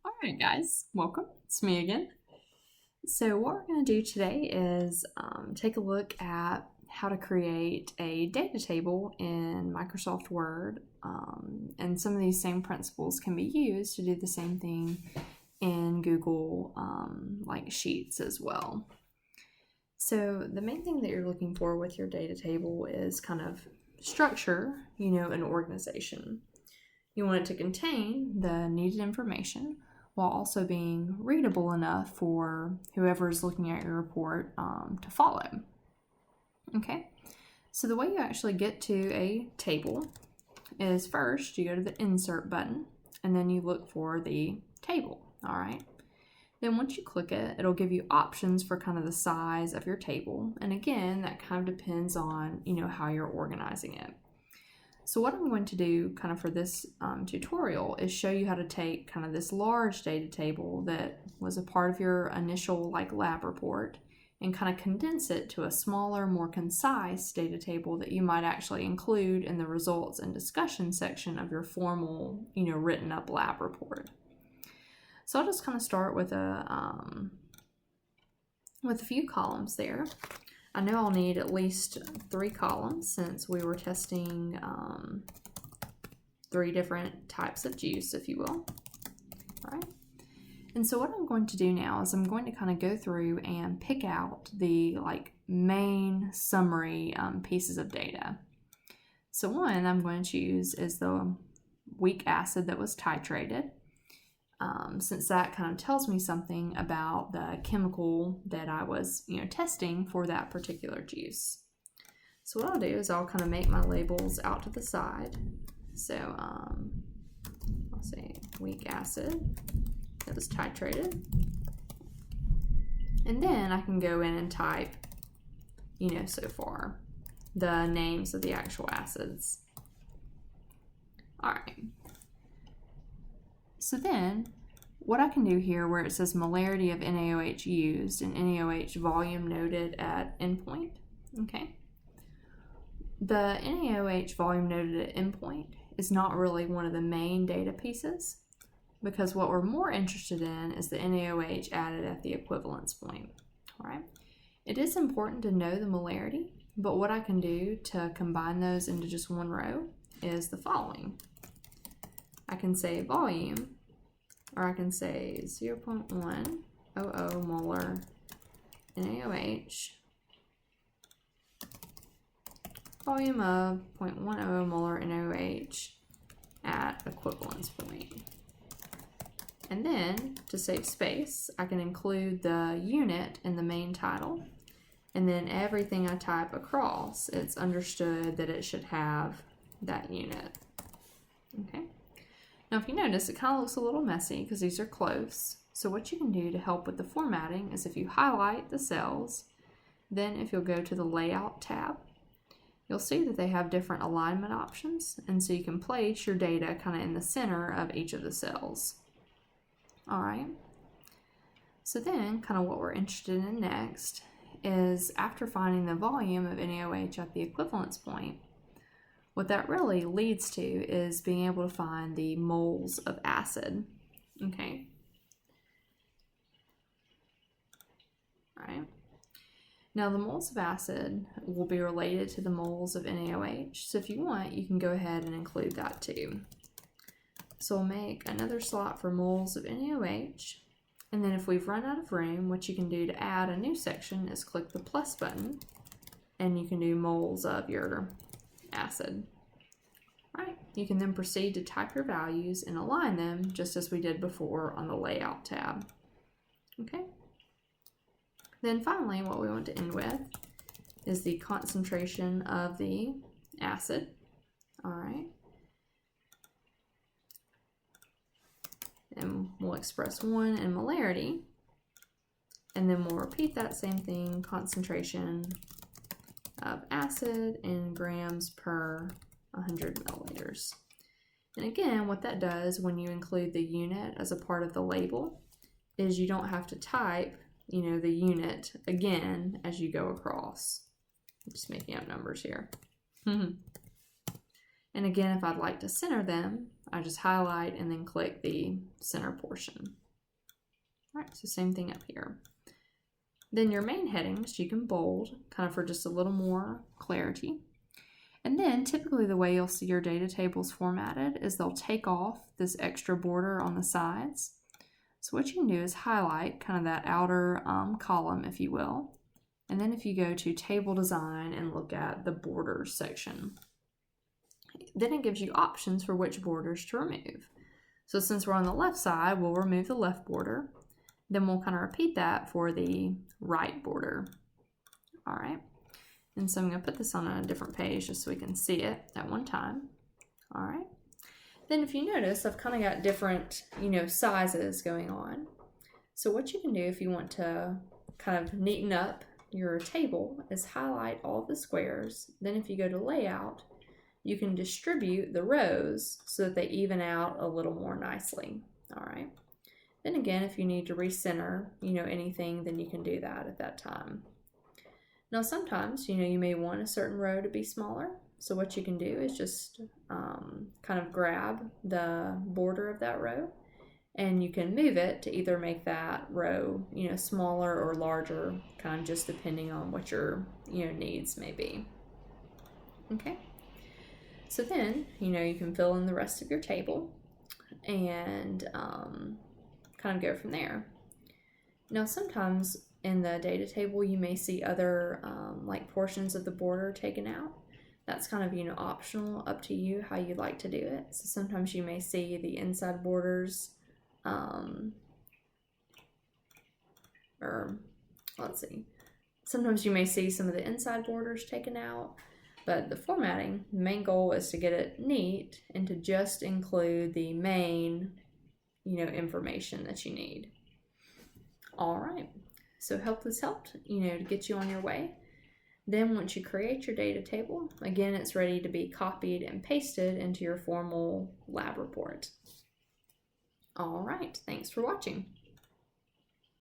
Alright guys, welcome. It's me again. So what we're going to do today is take a look at how to create a data table in Microsoft Word, and some of these same principles can be used to do the same thing in Google like Sheets as well. So the main thing that you're looking for with your data table is kind of structure, and organization. You want it to contain the needed information while also being readable enough for whoever is looking at your report to follow. Okay, so the way you actually get to a table is first you go to the Insert button and then you look for the table, all right? Then once you click it, it'll give you options for kind of the size of your table. And again, that kind of depends on, how you're organizing it. So what I'm going to do kind of for this tutorial is show you how to take kind of this large data table that was a part of your initial lab report and kind of condense it to a smaller, more concise data table that you might actually include in the results and discussion section of your formal, written up lab report. So I'll just kind of start with a few columns there. I know I'll need at least 3 columns since we were testing 3 different types of juice, if you will. All right. And so what I'm going to do now is I'm going to kind of go through and pick out the main summary pieces of data. So one I'm going to choose is the weak acid that was titrated. Since that kind of tells me something about the chemical that I was, testing for that particular juice. So what I'll do is I'll kind of make my labels out to the side. So I'll say weak acid that was titrated. And then I can go in and type, so far, the names of the actual acids. All right. So then, what I can do here where it says molarity of NaOH used and NaOH volume noted at endpoint, okay? The NaOH volume noted at endpoint is not really one of the main data pieces because what we're more interested in is the NaOH added at the equivalence point, all right? It is important to know the molarity, but what I can do to combine those into just one row is the following. I can say volume, or I can say 0.100 molar NaOH, volume of 0.10 molar NaOH at equivalence point. And then, to save space, I can include the unit in the main title, and then everything I type across, it's understood that it should have that unit. Okay. Now if you notice, it kind of looks a little messy because these are close. So what you can do to help with the formatting is if you highlight the cells, then if you'll go to the Layout tab, you'll see that they have different alignment options, and so you can place your data kind of in the center of each of the cells. All right. So then kind of what we're interested in next is after finding the volume of NaOH at the equivalence point, what that really leads to is being able to find the moles of acid, okay? All right. Now the moles of acid will be related to the moles of NaOH, so if you want, you can go ahead and include that too. So we'll make another slot for moles of NaOH, and then if we've run out of room, what you can do to add a new section is click the plus button, and you can do moles of your acid. Right. You can then proceed to type your values and align them just as we did before on the Layout tab. Okay. Then finally, what we want to end with is the concentration of the acid. All right. And we'll express 1 in molarity, and then we'll repeat that same thing, concentration of acid in grams per 100 milliliters. And again, what that does when you include the unit as a part of the label is you don't have to type, the unit again as you go across. I'm just making up numbers here. And again, if I'd like to center them, I just highlight and then click the center portion. All right, so same thing up here. Then your main headings, you can bold, kind of for just a little more clarity. And then typically the way you'll see your data tables formatted is they'll take off this extra border on the sides. So what you can do is highlight kind of that outer column, if you will. And then if you go to table design and look at the borders section, then it gives you options for which borders to remove. So since we're on the left side, we'll remove the left border. Then we'll kind of repeat that for the right border. All right. And so I'm going to put this on a different page just so we can see it at one time. All right. Then if you notice, I've kind of got different, sizes going on. So what you can do if you want to kind of neaten up your table is highlight all of the squares. Then if you go to layout, you can distribute the rows so that they even out a little more nicely. All right. Then again, if you need to recenter, anything, then you can do that at that time. Now sometimes, you may want a certain row to be smaller. So what you can do is just kind of grab the border of that row and you can move it to either make that row, smaller or larger, kind of just depending on what your, needs may be. Okay. So then, you can fill in the rest of your table and kind of go from there. Now sometimes in the data table you may see other like portions of the border taken out. That's kind of optional, up to you how you like to do it. So sometimes you may see the inside borders sometimes you may see some of the inside borders taken out, but the formatting, the main goal is to get it neat and to just include the main information that you need. All right, so hope this helped, to get you on your way. Then once you create your data table, again, it's ready to be copied and pasted into your formal lab report. All right, thanks for watching.